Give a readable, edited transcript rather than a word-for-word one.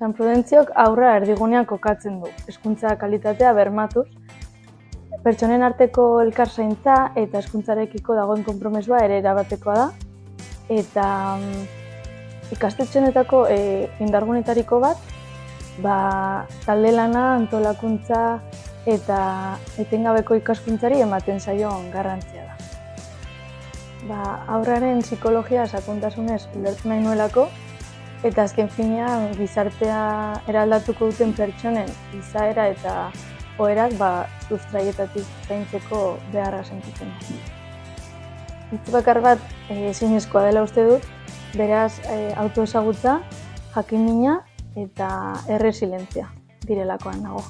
San Prudentziok haurra erdigunean kokatzen du, hezkuntza kalitatea bermatuz, pertsonen arteko elkarzaintza eta hezkuntzarekiko dagoen konpromisoa ere erabatekoa da, eta ikastetxeetako indargunetariko bat, talde lana, antolakuntza eta etengabeko ikaskuntzari ematen zaion garrantzia da. Haurraren psikologia sakontasunez ulertu nahi nuelako, eta azken finean gizartea eraldatuko duten pertsonen izaera eta oherak sustraietatik zaintzeko beharra sentitzen da. Hitz bakar bat ezinezkoa dela uste dut, beraz autoezagutza, jakin-mina eta erresilientzia direlakoan nago.